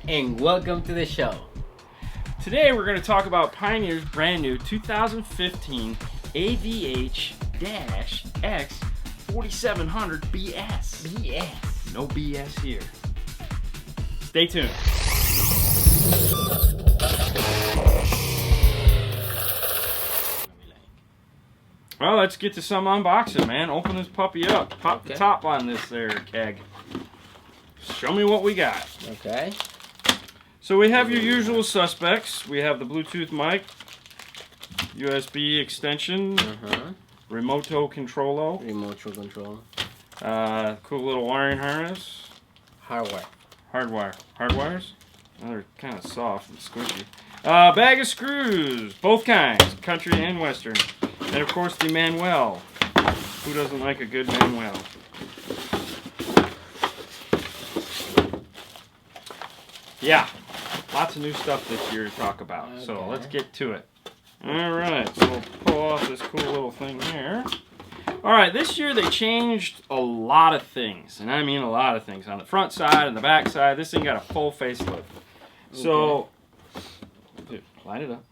and welcome to the show. Today we're going to talk about Pioneer's brand new 2015 AVH X4700BS. BS. No BS here. Stay tuned. Well, let's get to some unboxing, man. Open this puppy up. Pop the top on this there keg. Show me what we got. Okay. So we have your usual suspects. We have the Bluetooth mic, USB extension, remote control, cool little wiring harness, hardwires. Oh, they're kind of soft and squishy. Bag of screws, both kinds, country and western, and of course the manual. Who doesn't like a good manual? Yeah. Lots of new stuff this year to talk about, so let's get to it. Alright, so we'll pull off this cool little thing here. Alright, this year they changed a lot of things, and I mean a lot of things. On the front side and the back side, this thing got a full facelift. So, line it up.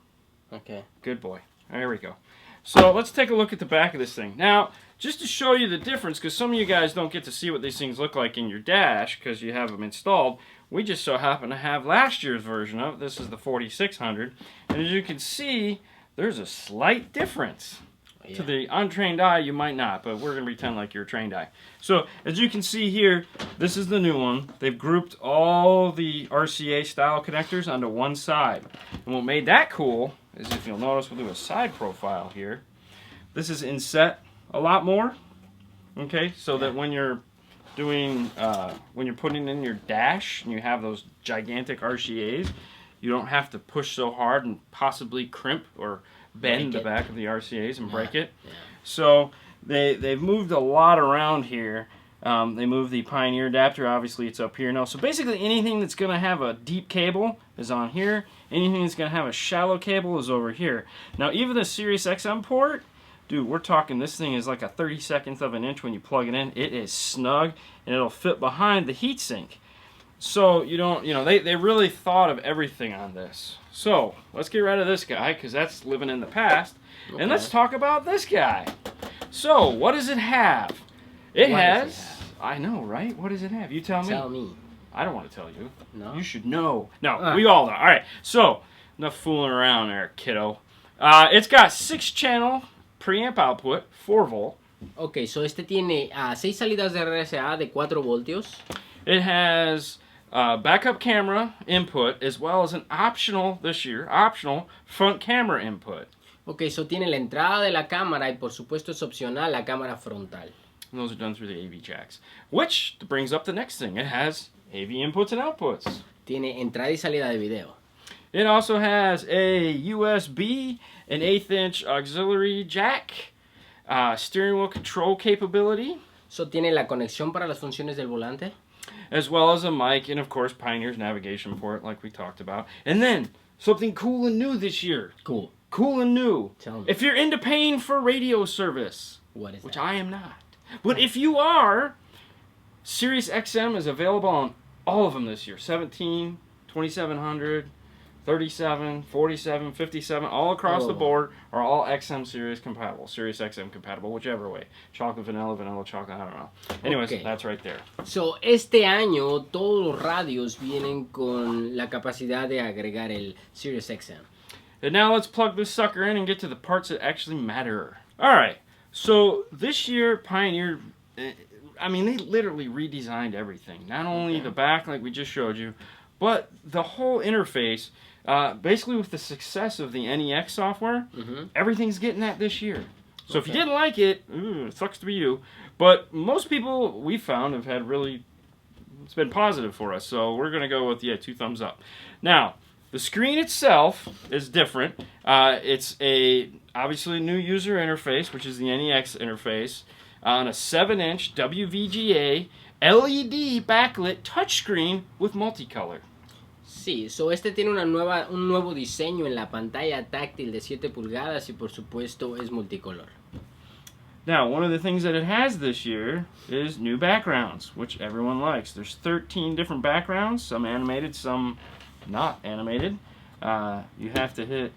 Okay. Good boy. There we go. So let's take a look at the back of this thing. Now, just to show you the difference, because some of you guys don't get to see what these things look like in your dash because you have them installed, we just so happen to have last year's version of it. This is the 4600, and as you can see, there's a slight difference. To the untrained eye, you might not, but we're going to pretend like you're a trained eye. So, as you can see here, this is the new one. They've grouped all the RCA style connectors onto one side. And what made that cool is, if you'll notice, we'll do a side profile here. This is inset a lot more, okay? So that when you're doing, when you're putting in your dash and you have those gigantic RCAs, you don't have to push so hard and possibly crimp or bend the back of the RCAs and break it. So they've moved a lot around here. They moved the Pioneer adapter. Obviously, it's up here now. So basically, anything that's going to have a deep cable is on here. Anything that's going to have a shallow cable is over here. Now, even the Sirius XM port, dude, we're talking this thing is like a 32nd of an inch when you plug it in. It is snug, and it'll fit behind the heatsink. So you don't, they really thought of everything on this. So let's get rid of this guy because that's living in the past, and let's talk about this guy. So what does it have? It has. I know, right? What does it have? You tell me. Tell me. I don't want to tell you. No. You should know. No, we all know. All right. So enough fooling around there, kiddo. It's got 6-channel preamp output, 4 volt. Okay, so este tiene 6 salidas de RSA de 4 voltios. It has backup camera input as well as an optional, this year, front camera input. Ok, so tiene la entrada de la cámara y por supuesto es opcional la cámara frontal. And those are done through the AVH X. Which brings up the next thing. It has AV inputs and outputs. Tiene entrada y salida de video. It also has a USB, an 1/8 inch auxiliary jack, steering wheel control capability. So tiene la conexión para las funciones del volante. As well as a mic, and of course Pioneer's navigation port, like we talked about. And then, something cool and new this year. Cool. Cool and new. Tell me. If you're into paying for radio service, What is which that? I am not. But if you are, Sirius XM is available on all of them this year. 17, 2700, 37, 47, 57, all across the board are all XM Sirius compatible. Sirius XM compatible, whichever way. Chocolate, vanilla, vanilla, chocolate, I don't know. Anyways, that's right there. So, este año todos los radios vienen con la capacidad de agregar el Sirius XM. And now let's plug this sucker in and get to the parts that actually matter. Alright, so this year Pioneer, I mean, they literally redesigned everything. Not only the back like we just showed you, but the whole interface. Basically with the success of the Nex software, everything's getting that this year. So if you didn't like it, it sucks to be you. But most people we found have had it's been positive for us. So we're going to go with, 2 thumbs up. Now, the screen itself is different. It's obviously a new user interface, which is the Nex interface, on a 7-inch WVGA LED backlit touchscreen with multicolor. Sí, so este tiene un nuevo diseño en la pantalla táctil de 7 pulgadas y por supuesto es multicolor. Now, one of the things that it has this year is new backgrounds, which everyone likes. There's 13 different backgrounds, some animated, some not animated. You have to hit,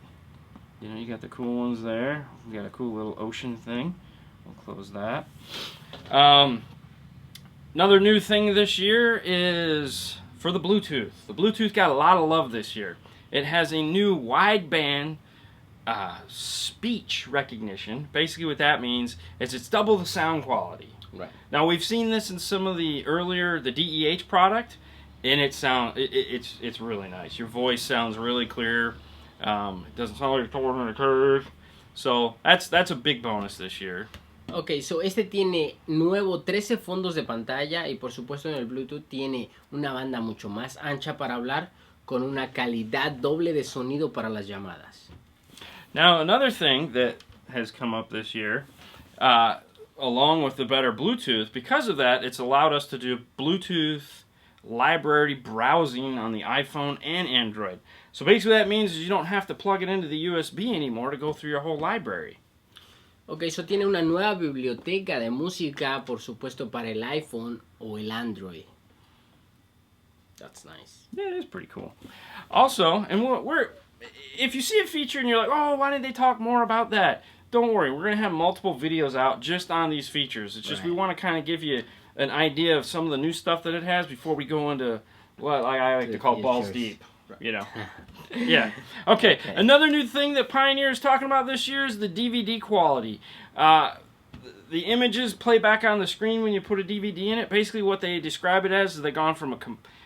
you got the cool ones there. We got a cool little ocean thing. We'll close that. Another new thing this year is for the Bluetooth. The Bluetooth got a lot of love this year. It has a new wideband speech recognition. Basically what that means is it's double the sound quality. Right. Now we've seen this in some of the DEH product, and it's really nice. Your voice sounds really clear. It doesn't sound like you're talking in a curve. So that's a big bonus this year. Ok, so este tiene nuevo 13 fondos de pantalla y por supuesto en el Bluetooth tiene una banda mucho más ancha para hablar con una calidad doble de sonido para las llamadas. Now, another thing that has come up this year, along with the better Bluetooth, because of that, it's allowed us to do Bluetooth library browsing on the iPhone and Android. So basically that means you don't have to plug it into the USB anymore to go through your whole library. Ok, so tiene una nueva biblioteca de música, por supuesto, para el iPhone o el Android. That's nice. Yeah, it is pretty cool. Also, and if you see a feature and you're like, oh, why didn't they talk more about that? Don't worry, we're going to have multiple videos out just on these features. It's just we want to kind of give you an idea of some of the new stuff that it has before we go into what I like to call balls deep. You know. Yeah. Okay. Another new thing that Pioneer is talking about this year is the DVD quality. The images play back on the screen when you put a DVD in it. Basically what they describe it as is they've gone from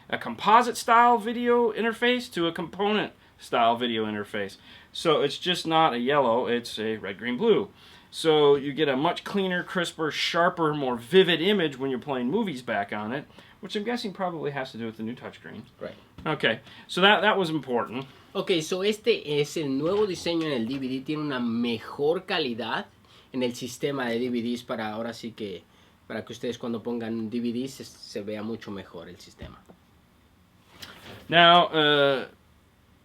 a composite style video interface to a component style video interface. So it's just not a yellow, it's a red, green, blue. So you get a much cleaner, crisper, sharper, more vivid image when you're playing movies back on it, which I'm guessing probably has to do with the new touchscreen. Right. Okay, so that was important. Ok, so este es el nuevo diseño en el DVD. Tiene una mejor calidad en el sistema de DVDs para ahora sí que para que ustedes cuando pongan un DVD se vea mucho mejor el sistema. Now,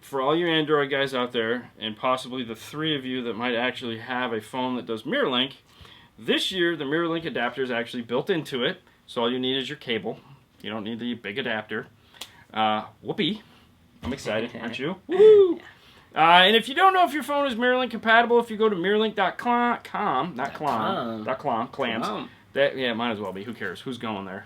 for all you Android guys out there, and possibly the 3 of you that might actually have a phone that does MirrorLink, this year the MirrorLink adapter is actually built into it, so all you need is your cable. You don't need the big adapter. Whoopee. I'm excited, aren't you? Woo! And if you don't know if your phone is MirrorLink compatible, if you go to mirrorlink.com, clams. Yeah, might as well be. Who cares? Who's going there?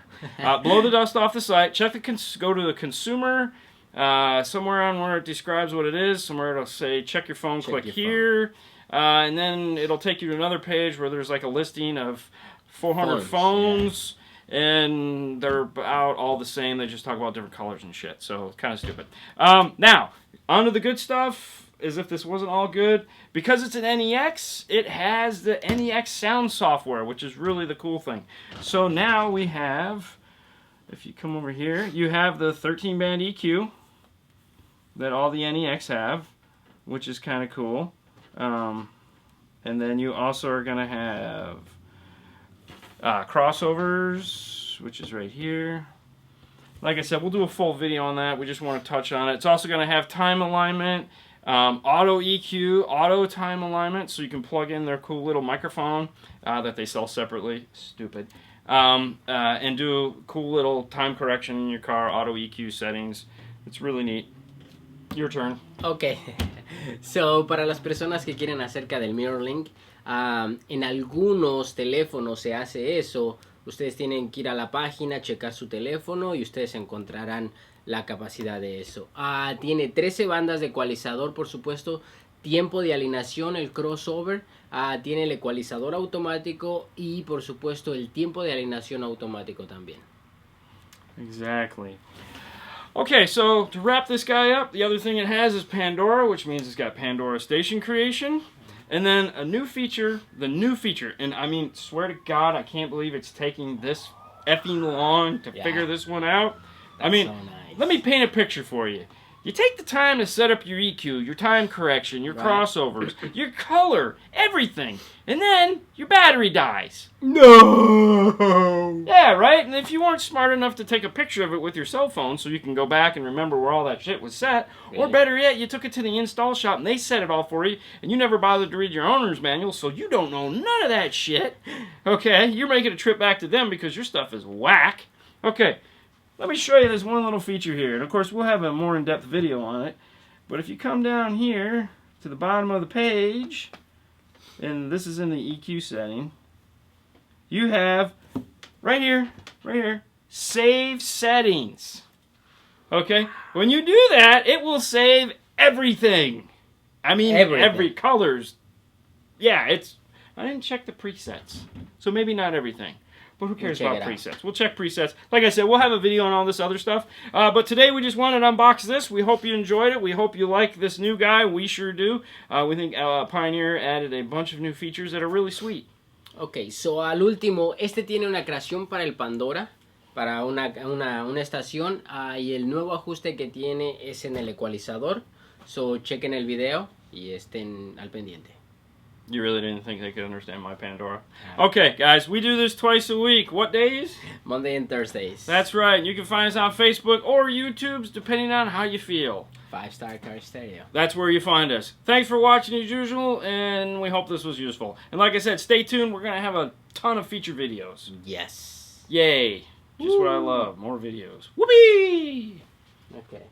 Blow the dust off the site. Go to the consumer. Somewhere on where it describes what it is, somewhere it'll say check your phone, click here, and then it'll take you to another page where there's like a listing of 400 phones, and they're about all the same. They just talk about different colors and shit, so it's kind of stupid. Now, on to the good stuff, as if this wasn't all good. Because it's an NEX, it has the Nex Sound Software, which is really the cool thing. So now we have, if you come over here, you have the 13-band EQ that all the NEX have, which is kind of cool. And then you also are going to have crossovers, which is right here. Like I said, we'll do a full video on that. We just want to touch on it. It's also going to have time alignment, auto EQ, auto time alignment, so you can plug in their cool little microphone that they sell separately. Stupid. And do cool little time correction in your car, auto EQ settings. It's really neat. Your turn. Ok. So, para las personas que quieren acerca del MirrorLink, en algunos teléfonos se hace eso. Ustedes tienen que ir a la página, checar su teléfono y ustedes encontrarán la capacidad de eso. Tiene 13 bandas de ecualizador, por supuesto. Tiempo de alineación, el crossover. Tiene el ecualizador automático y, por supuesto, el tiempo de alineación automático también. Exactly. Okay, so to wrap this guy up, the other thing it has is Pandora, which means it's got Pandora station creation. And then a new feature, and I mean, swear to God, I can't believe it's taking this effing long to figure this one out. I mean, so nice. Let me paint a picture for you. You take the time to set up your EQ, your time correction, your crossovers, your color, everything. And then your battery dies. No! Yeah, right? And if you weren't smart enough to take a picture of it with your cell phone so you can go back and remember where all that shit was set, or better yet, you took it to the install shop and they set it all for you, and you never bothered to read your owner's manual, so you don't know none of that shit. Okay, you're making a trip back to them because your stuff is whack. Okay. Let me show you this one little feature here. And of course, we'll have a more in-depth video on it. But if you come down here to the bottom of the page, and this is in the EQ setting, you have right here, save settings. Okay? When you do that, it will save everything. I mean, every colors. Yeah, I didn't check the presets. So maybe not everything. But who cares about presets? We'll check presets. Like I said, we'll have a video on all this other stuff. But today we just wanted to unbox this. We hope you enjoyed it. We hope you like this new guy. We sure do. We think Pioneer added a bunch of new features that are really sweet. Ok, so al último, este tiene una creación para el Pandora, para una estación, y el nuevo ajuste que tiene es en el ecualizador. So chequen el video y estén al pendiente. You really didn't think they could understand my Pandora? Okay, guys, we do this twice a week. What days? Monday and Thursdays. That's right. You can find us on Facebook or YouTube's, depending on how you feel. 5-Star Car Stereo. That's where you find us. Thanks for watching as usual, and we hope this was useful. And like I said, stay tuned. We're going to have a ton of feature videos. Yes. Yay. Just what I love. More videos. Whoopee! Okay.